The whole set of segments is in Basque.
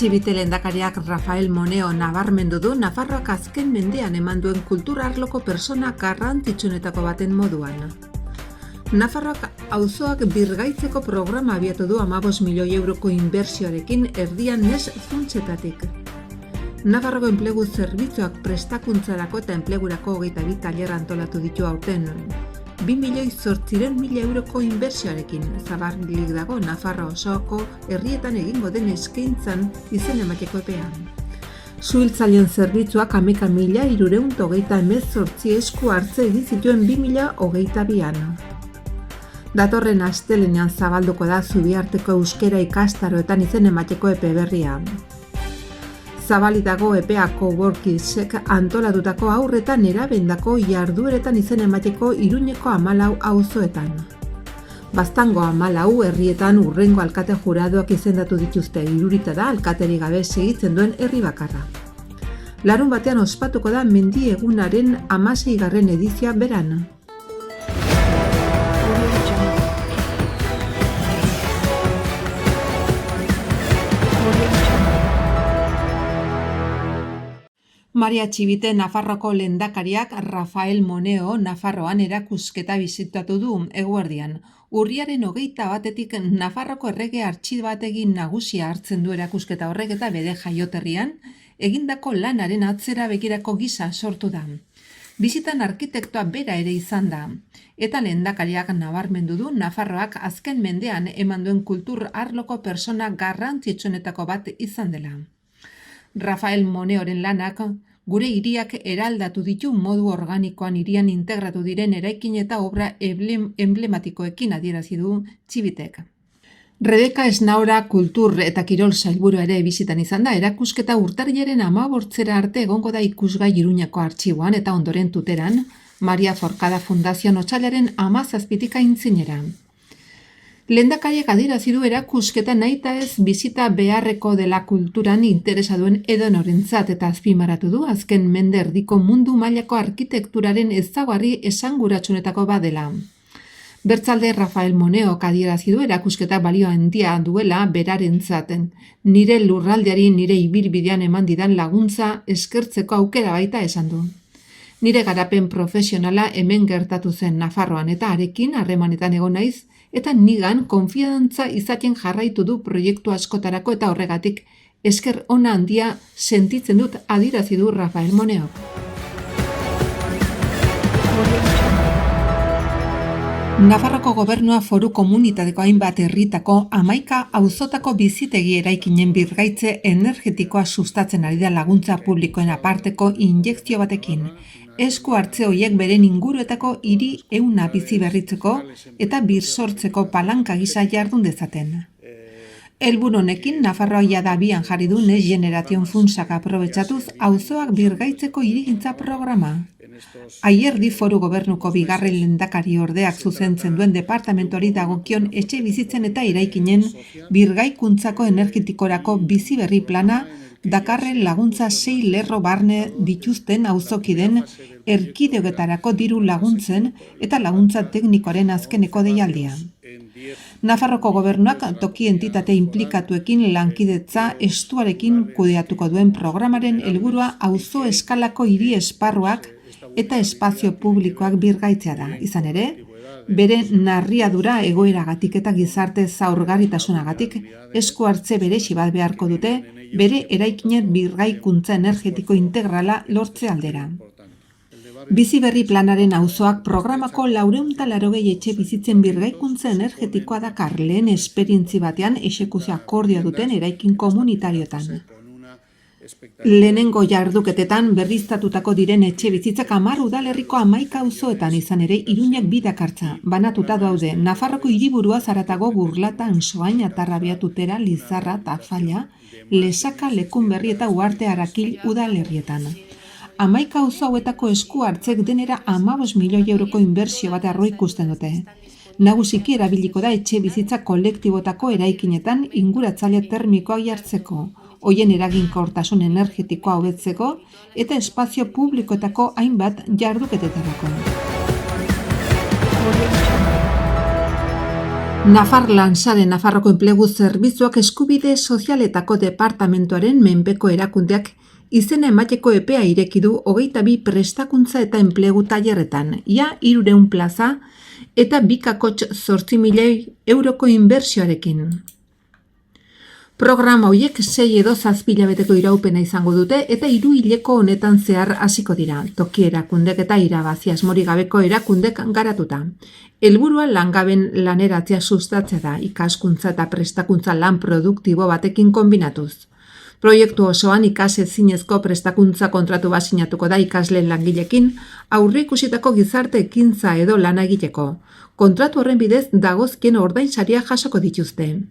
Txibite lehendakariak Rafael Moneo nabarmendu du Nafarroak azken mendean eman duen kultura arloko persona garrantzitsuenetako baten moduan. Nafarroak auzoak birgaitzeko programa abiatu du 15 milioi euroko inbertsioarekin erdian nes funtsetatik. Nafarroko enplegu zerbitzuak prestakuntzarako eta enplegurako 22 tailer antolatu ditu aurten. 2.800.000 euroko inbertsioarekin zabalik dago Nafarroa osoko herrietan egingo den eskaintzan izen emateko epean. Suhiltzaileen zerbitzuak 11.328 esku hartze egin zituen 2022an. Datorren astelehenean zabalduko da Zubiarteko euskera ikastaroetan izen emateko epe berria. Zabalik dago epea Coworkingsek antolatutako haur eta nerabendako jardueretan izen emateko Iruñeko 14 auzoetan. Baztango 14 herrietan hurrengo alkate juradoak izendatu dituzte, Irurita da alkaterik gabe segitzen duen herri bakarra. Larunbatean ospatuko da mendi egunaren 16. edizioa beran. Maria Txibite Nafarroko lehendakariak Rafael Moneo Nafarroan erakusketa bisitatu du eguerdian. Urriaren 21etik Nafarroko errege artxibategi nagusia hartzen du erakusketa horrek eta bere jaioterrian egindako lanaren atzera begirako gisa sortu da. Bizitan arkitektoa bera ere izan da, eta lehendakariak nabarmendu du Nafarroak azken mendean eman duen kultur arloko persona garrantzitsuenetako bat izan dela. Rafael Moneoren lanak gure hiriak eraldatu ditu modu organikoan hirian integratu diren eraikin eta obra emblematikoekin adierazi du Txibitek. Rebeka Esnaora kultur eta kirol sailburua ere bizitan izan da, erakusketa urtarrilaren 15 arte egongo da ikusgai Iruñako artxiboan eta ondoren Tuteran, Maria Forcada Fundazioan otsailaren 17tik aintzinera. Lehendakariak adierazi du erakusketa nahita ez bizita beharreko dela kulturan interesa duen edonorentzat eta azpimarratu du azken mende erdiko mundu mailako arkitekturaren ezaugarri esanguratsuenetako badela. Bertzalde Rafael Moneok adierazi du erakusketa balio handia duela berarentzaten. Nire lurraldeari nire ibilbidean eman didan laguntza eskertzeko aukera baita esan du. Nire garapen profesionala hemen gertatu zen Nafarroan eta arekin harremanetan egon naiz, eta nigan konfiantza izaten jarraitu du proiektu askotarako eta horregatik esker ona handia sentitzen dut adierazi du Rafael Moneok. Nafarroko gobernua foru komunitateko hainbat herritako 11 auzotako bizitegi eraikinen birgaitze energetikoa sustatzen ari da laguntza publikoen aparteko injekzio batekin. Esku hartze horiek beren inguruetako hiri ehuna bizi berritzeko eta birsortzeko palanka gisa jardun dezaten. Helburu honekin Nafarroa jada abian jarri du Next Generation funtsak aprobetxatuz auzoak birgaitzeko hirigintza programa. Aierdi foru gobernuko bigarren lehendakari ordeak zuzentzen duen departamentuari dagokion etxe bizitzen eta eraikinen birgaikuntzako energetikorako bizi berri plana dakarren laguntza 6 lerro barne dituzten auzokiden erkidegoetarako diru laguntzen eta laguntza teknikoaren azkeneko deialdia. Nafarroko gobernuak toki entitate inplikatuekin lankidetza estuarekin kudeatuko duen programaren helburua auzo eskalako hiri esparruak eta espazio publikoak birgaitzea da. Izan ere, bere narriadura egoeragatik eta gizarte zaurgarritasunagatik esku hartze berezi bat beharko dute bere eraikinet birgaikuntza energetiko integrala lortze aldera. Bizi berri planaren auzoak programako 480 etxe bizitzen birgaikuntza energetikoa dakar lehen esperientzi batean exekuzio akordioa duten eraikin komunitarioetan. Lehenengo jarduketetan berriztatutako diren etxe bizitzak 10 udalerriko 11 auzoetan izan ere Iruñak bi dakartza. Banatuta daude Nafarroko hiriburua zaratago Burlata, Ansoain, Atarrabia, Tutera, Lizarra, Tafalla, Lesaka, Lekunberri eta Uarte Arakil udalerrietan. 11 auzo hauetako esku hartzek denera 15 milioi euroko inbertsio bat aurreikusten dute. Nagusiki erabiliko da etxe bizitza kolektibotako eraikinetan inguratzaile termikoa jartzeko, hoien eraginkortasun energetikoa hobetzeko eta espazio publikoetako hainbat jarduketetarako. Nafar Lansare Nafarroko Enplegu Zerbitzuak Eskubide Sozialetako Departamentuaren menpeko erakundeak izena emateko epea ireki du 22 prestakuntza eta enplegu tailerretan, ia 300 plaza eta 2,8 euroko inbertsioarekin. Programa horiek 6 edo 7 hilabeteko iraupena izango dute eta 3 hileko honetan zehar hasiko dira, toki erakundek eta irabazi asmorik gabeko erakundek garatuta. Helburua langaben laneratzea sustatzea da, ikaskuntza eta prestakuntza lan produktibo batekin kombinatuz. Proiektu osoan ikasezinezko prestakuntza kontratu bat sinatuko da ikasleen langilekin aurreikusitako gizarte ekintza edo lana egiteko. Kontratu horren bidez dagozkien ordainsaria jasoko dituzte.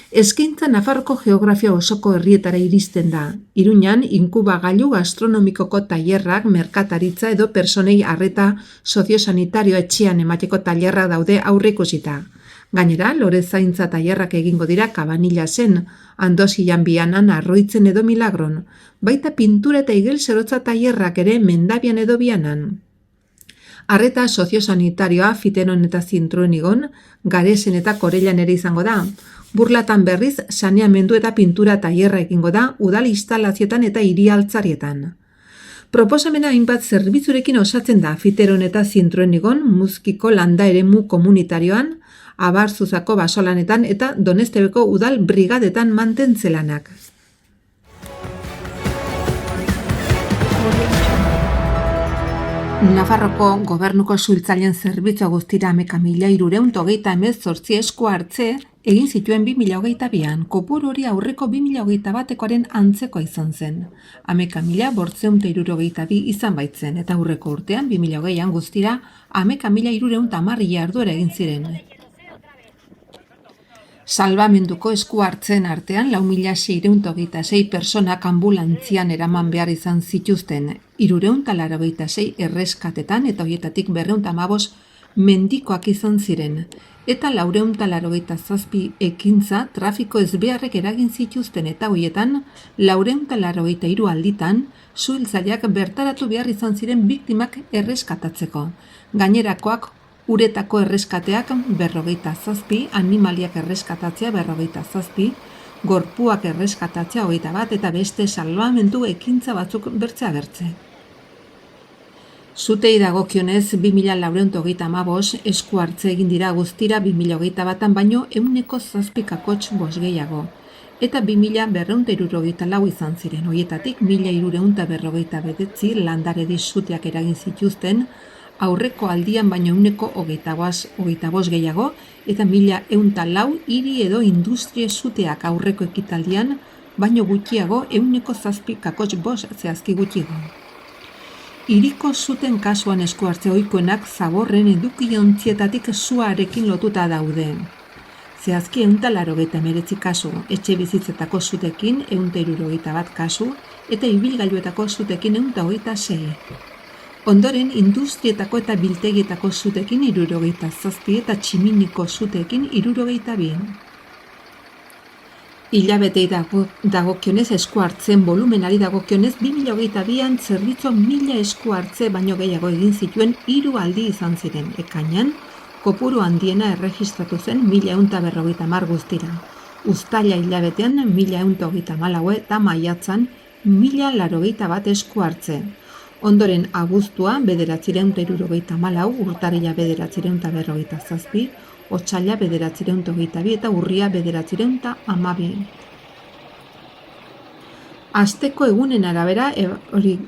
Eskaintza Nafarroko geografia osoko herrietara iristen da. Iruñan, inkubagailu gastronomikoko tailerrak, merkataritza edo personei arreta soziosanitario etxean emateko tailerrak daude aurreikusita. Gainera, lorezaintza tailerrak egingo dira Kabanilasen, Andosian Bianan, Arroitzen edo Milagron. Baita pintura eta igelzerotza tailerrak ere Mendabian edo Bianan. Arreta soziosanitarioa Fitenon eta Zintruenigon, Garesen eta Korellan ere izango da. Burlatan berriz saneamendu eta pintura tailerra egingo da udal instalazioetan eta hiri altzarietan. Proposamena hainbat zerbitzurekin osatzen da Fiteron eta Zintruenigon, Muzkiko landa eremu komunitarioan, Abarzuzako basolanetan eta Donestebeko udal brigadetan mantentzelanak. Nafarroko gobernuko suhiltzaileen zerbitzua guztira 11.328 esku hartze egin zituen 2022an, kopuru hori aurreko 2021koaren antzekoa izan zen. 11.562 izan baitzen, eta aurreko urtean 2020an guztira 11.310 jarduera egin ziren. Salbamenduko esku hartzen artean 4.626 personak ambulantzian eraman behar izan zituzten, 386 erreskatetan eta horietatik 215 mendikoak izan ziren, eta 487 ekintza trafiko ezbeharrek eragin zituzten eta horietan 483 alditan suhiltzaileak bertaratu behar izan ziren biktimak erreskatatzeko. Gainerakoak uretako erreskateak 47, animaliak erreskatatzea 47, gorpuak erreskatatzea 21 eta beste salbamendu ekintza batzuk bertze. Sutei dagokionez 2.435 esku hartze egin dira guztira 2021an baino 7,7 gehiago. Eta 2.264 izan ziren, horietatik 1.359 landaredi suteak eragin zituzten, aurreko aldian baino 7,25 gehiago, eta 1.104 hiri edo industrie suteak aurreko ekitaldian, baino gutxiago 7,5 zehazki gutxiago. Hiriko zuten kasuan esku hartze ohikoenak Zaborren edukiontzietatik suarekin lotuta daude. Zehazki 189 kasu, etxe bizitzetako zutekin 161 kasu, eta ibilgailuetako zutekin 126. Ondoren, industrietako eta biltegietako zutekin 67 eta tximiniko zutekin 62. Hilabetei dagokionez esku hartzen volumenari dagokionez 2022an zerbitzu 1000 esku hartze baino gehiago egin zituen 3 aldi izan ziren. Ekainean, kopuru handiena erregistratu zen 1150 guztira. Uztaila hilabetean 1134 eta maiatzan 1081 esku hartze. Ondoren abuztua 974, urtarrila 947, otsaila 922 eta urria 912. Asteko egunen arabera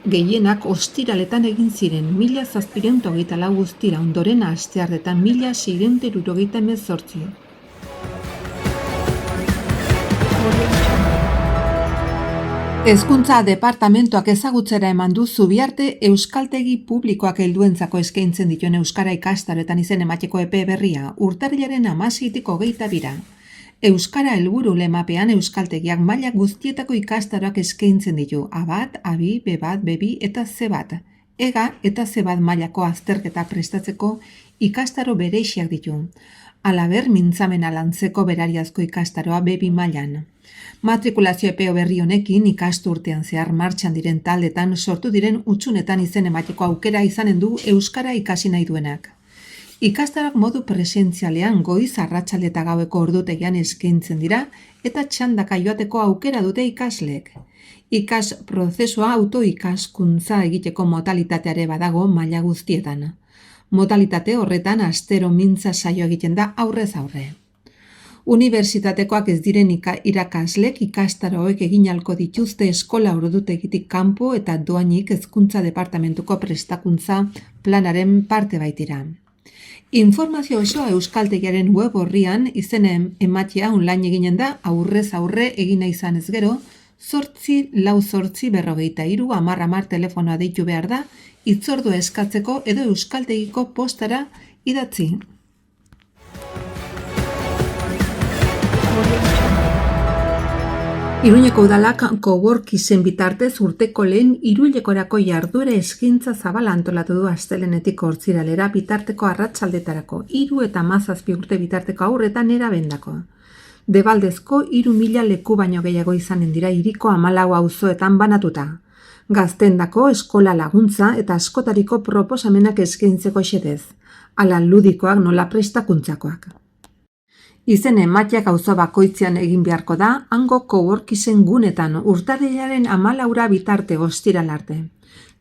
gehienak ostiraletan egin ziren 1724 guztira, ondoren asteartetan 1678. Hezkuntza departamentuak ezagutzera eman du Zubiarte euskaltegi publikoak helduentzako eskaintzen dituen euskara ikastaroetan izen emateko epe berria, urtarrilaren 16tik 22. Euskara helburu lemapean euskaltegiak maila guztietako ikastaroak eskaintzen ditu, A1, A2, B1, B2 eta C1. Ega eta C1 mailako azterketa prestatzeko ikastaro bereixiak ditu. Halaber, mintzamena lantzeko berariazko ikastaroa B2 mailan. Matrikulazio epeo berri honekin ikasturtean zehar martxan diren taldetan sortu diren hutsunetan izen emateko aukera izanen du euskara ikasi nahi duenak. Ikastaroak modu presentzialean goiz, arratsalde eta gaueko ordutegian eskaintzen dira eta txandaka joateko aukera dute ikasleek. Ikas prozesua autoikaskuntza egiteko modalitateare badago maila guztietan. Modalitate horretan astero mintza saio egiten da aurrez aurre. Unibertsitatekoak ez diren irakaslek ikastaroek egin ahalko dituzte eskola ordutegitik kanpo eta dohainik hezkuntza departamentuko prestakuntza planaren parte baitira. Informazio osoa Euskaltegiaren web orrian izenen ematea online eginen da aurrez aurre egina izanez gero, 84843 telefonoa deitu behar da, hitzordua eskatzeko edo Euskaltegiko postara idatzi. Iruñeko udalak cowork izen bitartez urteko lehen hiruhilekorako jarduera eskaintza zabala antolatu du astelehenetik ortziralera bitarteko arratsaldetarako 3 eta 17 urte bitarteko haurretan nerabendako. Debaldezko 3.000 leku baino gehiago izanen dira hiriko 14 auzoetan banatuta. Gaztendako eskola laguntza eta askotariko proposamenak eskaintzeko xedez, ala ludikoak nola prestakuntzakoak. Izen emateak auzo bakoitzean egin beharko da, hango coworkisen gunetan urtarrilaren 14 bitarte ostiral arte.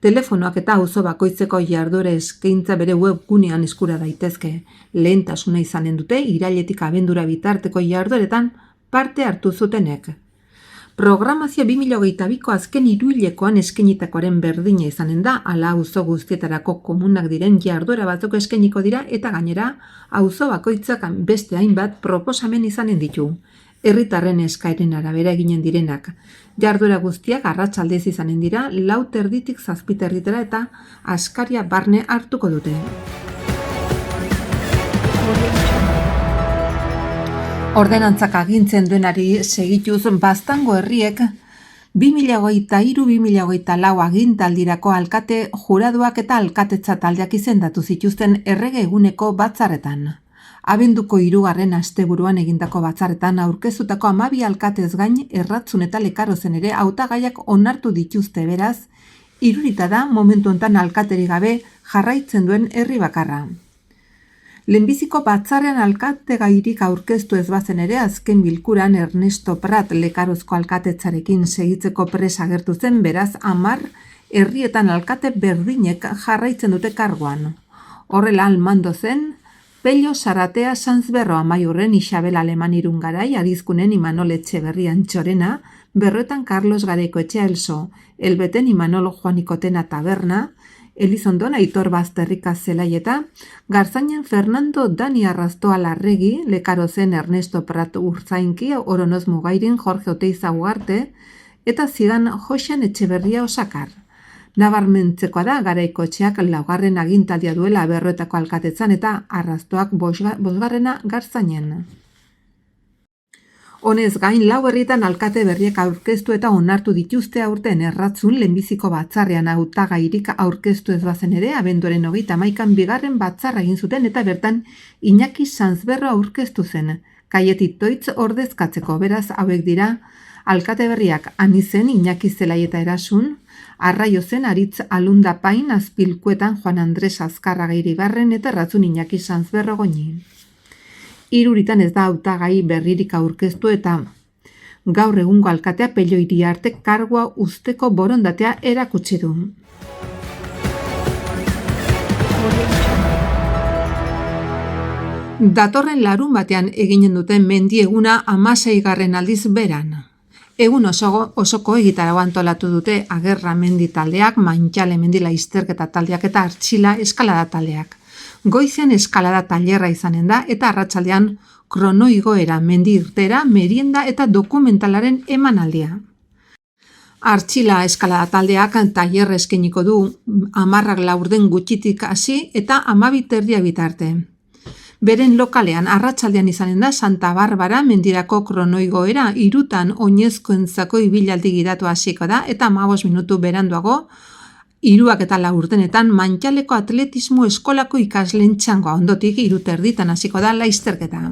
Telefonoak eta auzo bakoitzeko jarduera eskaintza bere webgunean eskura daitezke. Lehentasuna izanen dute irailetik abendura bitarteko jardueretan parte hartu zutenek. Programazio 2022ko azken hiruhilekoan eskainitakoaren berdina izanen da, ala auzo guztietarako komunak diren jarduera batzuk eskainiko dira eta gainera auzo bakoitzak beste hainbat proposamen izanen ditu. Herritarren eskaeren arabera eginen direnak. Jarduera guztiak arratsaldez izanen dira, 4:30 7:30 eta askaria barne hartuko dute. Ordenantzak agintzen duenari segituz Baztango herriek 2023-2024 agintaldirako alkate juraduak eta alkatetza taldeak izendatu zituzten errege eguneko batzarretan. Abenduko 3. asteburuan egindako batzarretan aurkeztutako 12 alkatez gain Erratzun eta Lekarozen ere hautagaiak onartu dituzte beraz, irurita da momentu hontan alkaterik gabe jarraitzen duen herri bakarra. Lehenbiziko batzarrean alkategairik aurkeztu ez bazen ere azken bilkuran Ernesto Prat Lekarozko alkatetzarekin segitzeko presa agertu zen beraz 10 herrietan alkate berdinek jarraitzen dute karguan. Horrela almando zen Pello Saratea Sanzberro Amaiurren Isabel Aleman Irungarai Arizkunen Imanol Etxeberri Antxorena, Berroetan Carlos Gareiko Etxea Elso, Elbeten Imanol Juanikotena Taberna, Elizondon Aitor Bazterrika Zelaieta, Garzainen Fernando Dani Arrastoa Larregi, Lekarozen Ernesto Prat Urzainki, Oronoz Mugairin Jorge Oteiza Ugarte, eta Zidan Josean Etxeberria Osakar. Nabarmentzekoa da Garaiko Etxeak 4. agintaldia duela Berroetako alkatetzan eta Arrastoak 5. Garzainen. Honez gain 4 herrietan alkate berriak aurkeztu eta onartu dituzte aurten Erratzun lehenbiziko batzarrean hautagairik aurkeztu ez bazen ere abenduaren 31an bigarren batzarra egin zuten eta bertan Iñaki Sanzberro aurkeztu zen, Kaieti Toitz ordezkatzeko beraz hauek dira alkate berriak Anizen Iñaki Zelaieta Erasun, Arraiozen Aritz Alundapain Azpilkuetan Juan Andres Azkarraga Iribarren eta Erratzun Iñaki Sanzberro Goñi. Iruritan ez da hautagai berririk aurkeztu eta gaur egungo alkatea Pello Iriarte kargua uzteko borondatea erakutsi du. Datorren larunbatean eginen duten mendieguna 16. aldiz beran. Egun osoko egitaragua antolatu dute Agerra mendi taldeak, Mantxale mendi laizterketa taldeak eta Artxila eskalada taldeak. Goizean eskalada tailerra izanen da eta arratsaldean kronoigoera mendi irtera, merienda eta dokumentalaren emanaldia. Artxila eskalada taldeak tailerra eskainiko du 10 laurden gutxitik hasi eta 12:30 bitarte. Beren lokalean arratsaldean izanen da Santa Barbara mendirako kronoigoera 3 oinezkoentzako ibilaldi gidatu hasiko da eta 15 minutu beranduago 3 eta 4 urtenetan Mantxaleko atletismo eskolako ikasleen txangoa ondotik 3:30 hasiko da laizterketa.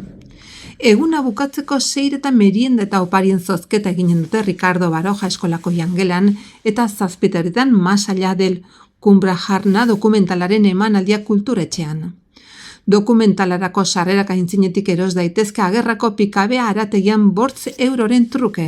Eguna bukatzeko 6 merienda eta oparien zozketa eginen dute Ricardo Baroja eskolako jangelan eta 7:30 Más allá del Cumbrajarna dokumentalaren emanaldia kulturetxean. Dokumentalarako sarrerak aintzinetik eros daitezke Agerrako pikabea arategian €5 truke.